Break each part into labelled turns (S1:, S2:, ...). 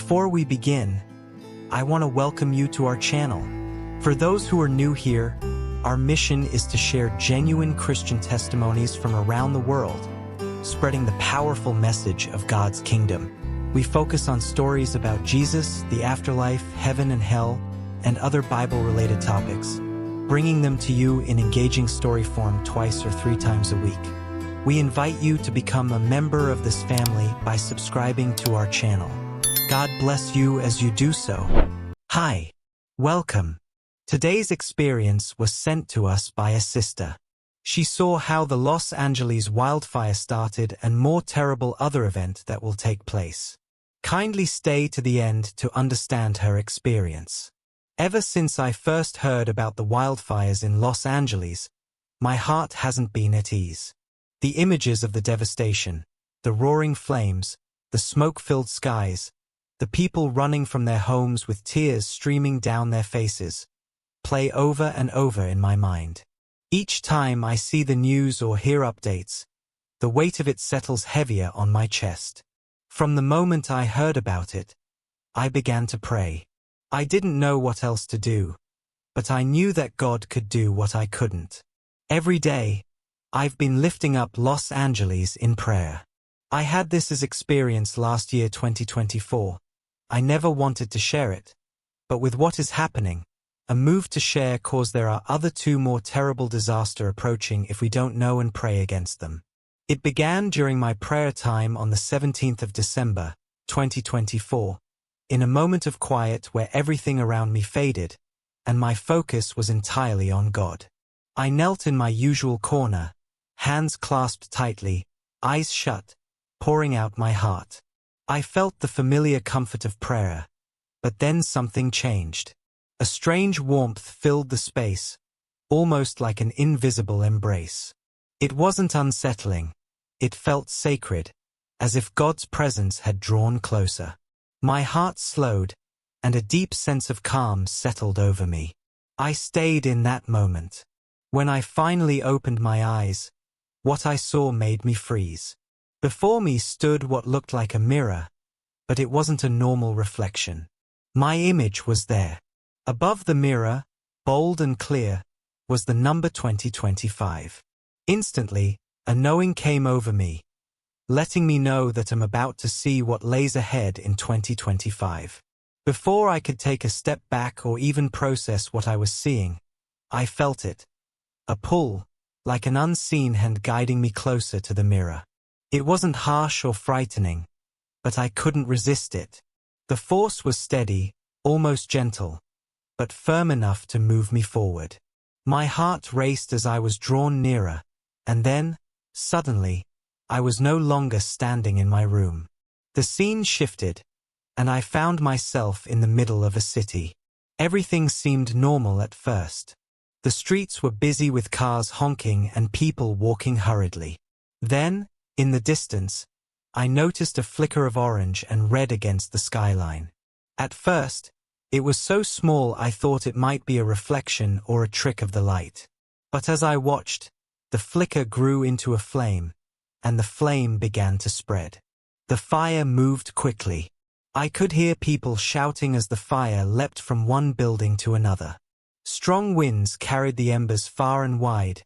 S1: Before we begin, I want to welcome you to our channel. For those who are new here, our mission is to share genuine Christian testimonies from around the world, spreading the powerful message of God's kingdom. We focus on stories about Jesus, the afterlife, heaven and hell, and other Bible-related topics, bringing them to you in engaging story form twice or 3 times a week. We invite you to become a member of this family by subscribing to our channel. God bless you as you do so. Hi, welcome. Today's experience was sent to us by a sister. She saw how the Los Angeles wildfire started and more terrible other event that will take place. Kindly stay to the end to understand her experience. Ever since I first heard about the wildfires in Los Angeles, my heart hasn't been at ease. The images of the devastation, the roaring flames, the smoke-filled skies, the people running from their homes with tears streaming down their faces, play over and over in my mind. Each time I see the news or hear updates, the weight of it settles heavier on my chest. From the moment I heard about it, I began to pray. I didn't know what else to do, but I knew that God could do what I couldn't. Every day, I've been lifting up Los Angeles in prayer. I had this experience last year 2024. I never wanted to share it, but with what is happening, a move to share cause there are other 2 more terrible disaster approaching if we don't know and pray against them. It began during my prayer time on the 17th of December, 2024, in a moment of quiet where everything around me faded, and my focus was entirely on God. I knelt in my usual corner, hands clasped tightly, eyes shut, pouring out my heart. I felt the familiar comfort of prayer, but then something changed. A strange warmth filled the space, almost like an invisible embrace. It wasn't unsettling, it felt sacred, as if God's presence had drawn closer. My heart slowed, and a deep sense of calm settled over me. I stayed in that moment. When I finally opened my eyes, what I saw made me freeze. Before me stood what looked like a mirror, but it wasn't a normal reflection. My image was there. Above the mirror, bold and clear, was the number 2025. Instantly, a knowing came over me, letting me know that I'm about to see what lays ahead in 2025. Before I could take a step back or even process what I was seeing, I felt it. A pull, like an unseen hand guiding me closer to the mirror. It wasn't harsh or frightening, but I couldn't resist it. The force was steady, almost gentle, but firm enough to move me forward. My heart raced as I was drawn nearer, and then, suddenly, I was no longer standing in my room. The scene shifted, and I found myself in the middle of a city. Everything seemed normal at first. The streets were busy with cars honking and people walking hurriedly. Then, in the distance, I noticed a flicker of orange and red against the skyline. At first, it was so small I thought it might be a reflection or a trick of the light. But as I watched, the flicker grew into a flame, and the flame began to spread. The fire moved quickly. I could hear people shouting as the fire leapt from one building to another. Strong winds carried the embers far and wide,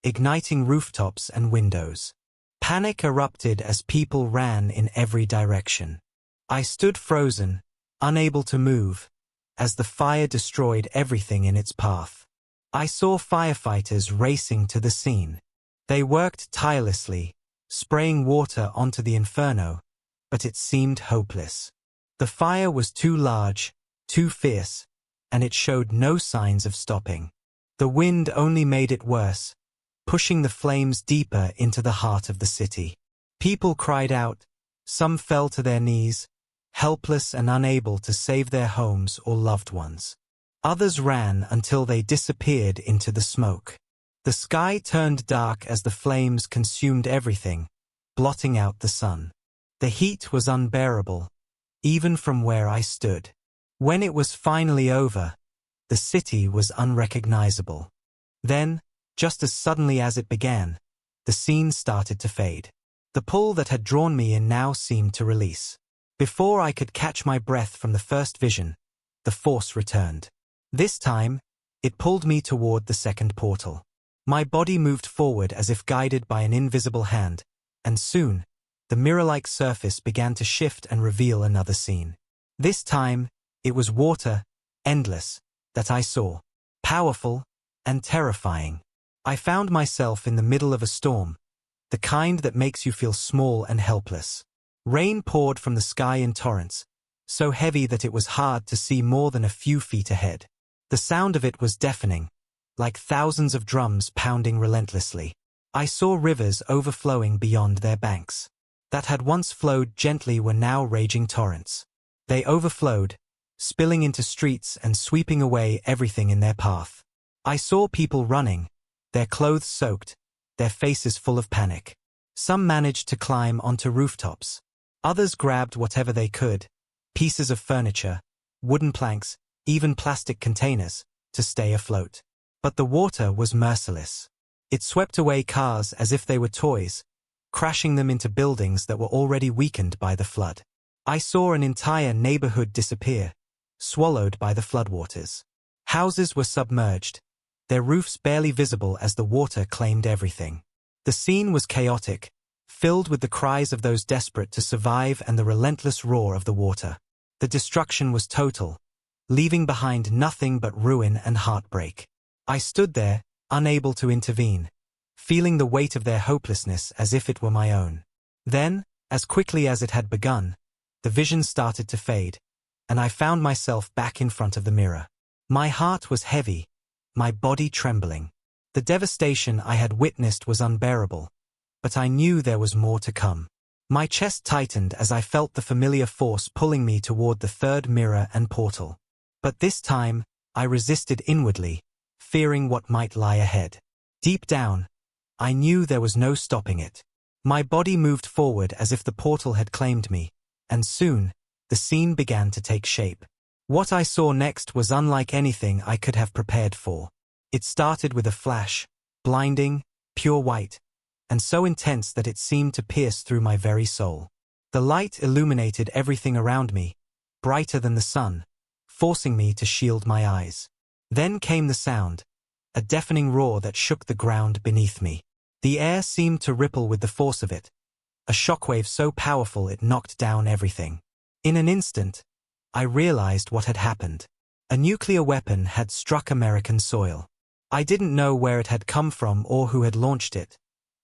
S1: igniting rooftops and windows. Panic erupted as people ran in every direction. I stood frozen, unable to move, as the fire destroyed everything in its path. I saw firefighters racing to the scene. They worked tirelessly, spraying water onto the inferno, but it seemed hopeless. The fire was too large, too fierce, and it showed no signs of stopping. The wind only made it worse, pushing the flames deeper into the heart of the city. People cried out, some fell to their knees, helpless and unable to save their homes or loved ones. Others ran until they disappeared into the smoke. The sky turned dark as the flames consumed everything, blotting out the sun. The heat was unbearable, even from where I stood. When it was finally over, the city was unrecognizable. Then, just as suddenly as it began, the scene started to fade. The pull that had drawn me in now seemed to release. Before I could catch my breath from the first vision, the force returned. This time, it pulled me toward the second portal. My body moved forward as if guided by an invisible hand, and soon, the mirror-like surface began to shift and reveal another scene. This time, it was water, endless, that I saw, powerful and terrifying. I found myself in the middle of a storm, the kind that makes you feel small and helpless. Rain poured from the sky in torrents, so heavy that it was hard to see more than a few feet ahead. The sound of it was deafening, like thousands of drums pounding relentlessly. I saw rivers overflowing beyond their banks. That had once flowed gently were now raging torrents. They overflowed, spilling into streets and sweeping away everything in their path. I saw people running, their clothes soaked, their faces full of panic. Some managed to climb onto rooftops. Others grabbed whatever they could, pieces of furniture, wooden planks, even plastic containers, to stay afloat. But the water was merciless. It swept away cars as if they were toys, crashing them into buildings that were already weakened by the flood. I saw an entire neighborhood disappear, swallowed by the floodwaters. Houses were submerged, their roofs barely visible as the water claimed everything. The scene was chaotic, filled with the cries of those desperate to survive and the relentless roar of the water. The destruction was total, leaving behind nothing but ruin and heartbreak. I stood there, unable to intervene, feeling the weight of their hopelessness as if it were my own. Then, as quickly as it had begun, the vision started to fade, and I found myself back in front of the mirror. My heart was heavy, my body trembling. The devastation I had witnessed was unbearable, but I knew there was more to come. My chest tightened as I felt the familiar force pulling me toward the third mirror and portal. But this time, I resisted inwardly, fearing what might lie ahead. Deep down, I knew there was no stopping it. My body moved forward as if the portal had claimed me, and soon, the scene began to take shape. What I saw next was unlike anything I could have prepared for. It started with a flash, blinding, pure white, and so intense that it seemed to pierce through my very soul. The light illuminated everything around me, brighter than the sun, forcing me to shield my eyes. Then came the sound, a deafening roar that shook the ground beneath me. The air seemed to ripple with the force of it, a shockwave so powerful it knocked down everything. In an instant, I realized what had happened. A nuclear weapon had struck American soil. I didn't know where it had come from or who had launched it,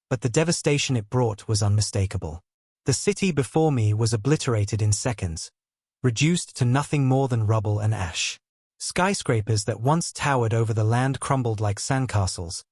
S1: but the devastation it brought was unmistakable. The city before me was obliterated in seconds, reduced to nothing more than rubble and ash. Skyscrapers that once towered over the land crumbled like sandcastles,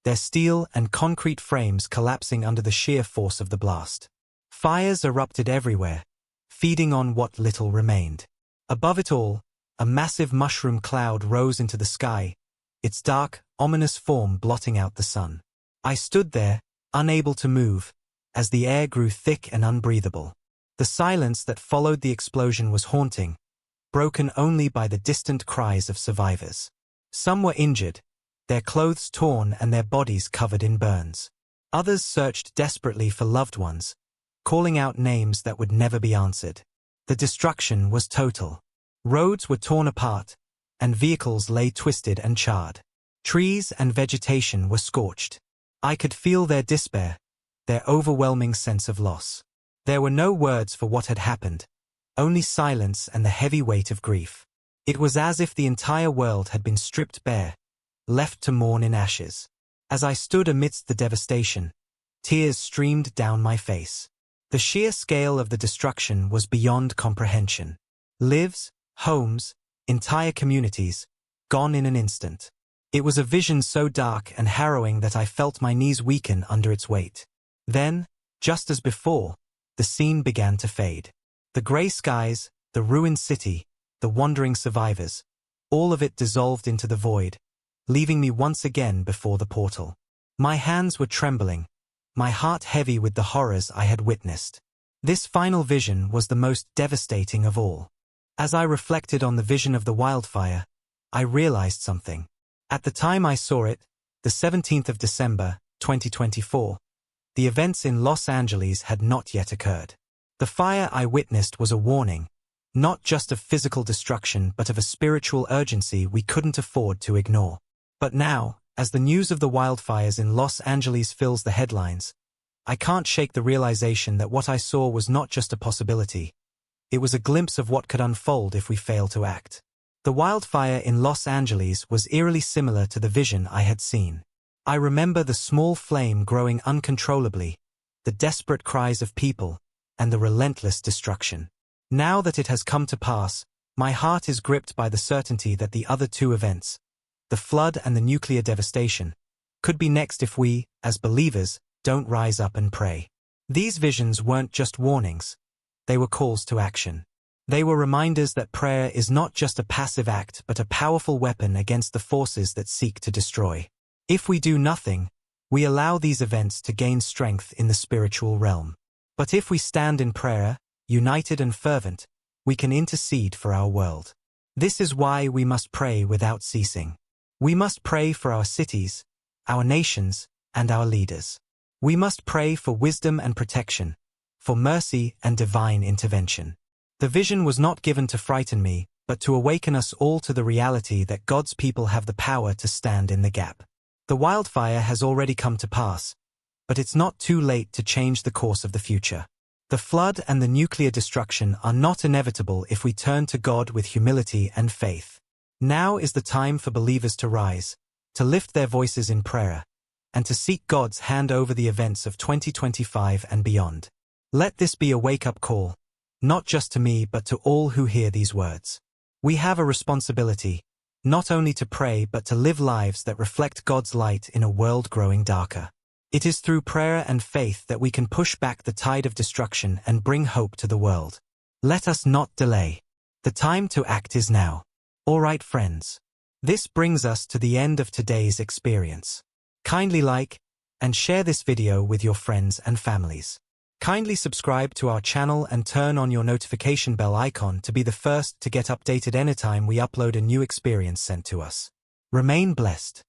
S1: their steel and concrete frames collapsing under the sheer force of the blast. Fires erupted everywhere, feeding on what little remained. Above it all, a massive mushroom cloud rose into the sky, its dark, ominous form blotting out the sun. I stood there, unable to move, as the air grew thick and unbreathable. The silence that followed the explosion was haunting, broken only by the distant cries of survivors. Some were injured, their clothes torn and their bodies covered in burns. Others searched desperately for loved ones, calling out names that would never be answered. The destruction was total. Roads were torn apart, and vehicles lay twisted and charred. Trees and vegetation were scorched. I could feel their despair, their overwhelming sense of loss. There were no words for what had happened, only silence and the heavy weight of grief. It was as if the entire world had been stripped bare, left to mourn in ashes. As I stood amidst the devastation, tears streamed down my face. The sheer scale of the destruction was beyond comprehension. Lives, homes, entire communities, gone in an instant. It was a vision so dark and harrowing that I felt my knees weaken under its weight. Then, just as before, the scene began to fade. The grey skies, the ruined city, the wandering survivors, all of it dissolved into the void, leaving me once again before the portal. My hands were trembling, my heart heavy with the horrors I had witnessed. This final vision was the most devastating of all. As I reflected on the vision of the wildfire, I realized something. At the time I saw it, the 17th of December, 2024, the events in Los Angeles had not yet occurred. The fire I witnessed was a warning, not just of physical destruction but of a spiritual urgency we couldn't afford to ignore. But now, as the news of the wildfires in Los Angeles fills the headlines, I can't shake the realization that what I saw was not just a possibility. It was a glimpse of what could unfold if we fail to act. The wildfire in Los Angeles was eerily similar to the vision I had seen. I remember the small flame growing uncontrollably, the desperate cries of people, and the relentless destruction. Now that it has come to pass, my heart is gripped by the certainty that the other two events, the flood and the nuclear devastation, could be next if we, as believers, don't rise up and pray. These visions weren't just warnings. They were calls to action. They were reminders that prayer is not just a passive act but a powerful weapon against the forces that seek to destroy. If we do nothing, we allow these events to gain strength in the spiritual realm. But if we stand in prayer, united and fervent, we can intercede for our world. This is why we must pray without ceasing. We must pray for our cities, our nations, and our leaders. We must pray for wisdom and protection, for mercy and divine intervention. The vision was not given to frighten me, but to awaken us all to the reality that God's people have the power to stand in the gap. The wildfire has already come to pass, but it's not too late to change the course of the future. The flood and the nuclear destruction are not inevitable if we turn to God with humility and faith. Now is the time for believers to rise, to lift their voices in prayer, and to seek God's hand over the events of 2025 and beyond. Let this be a wake-up call, not just to me but to all who hear these words. We have a responsibility, not only to pray but to live lives that reflect God's light in a world growing darker. It is through prayer and faith that we can push back the tide of destruction and bring hope to the world. Let us not delay. The time to act is now. All right, friends. This brings us to the end of today's experience. Kindly like and share this video with your friends and families. Kindly subscribe to our channel and turn on your notification bell icon to be the first to get updated anytime we upload a new experience sent to us. Remain blessed.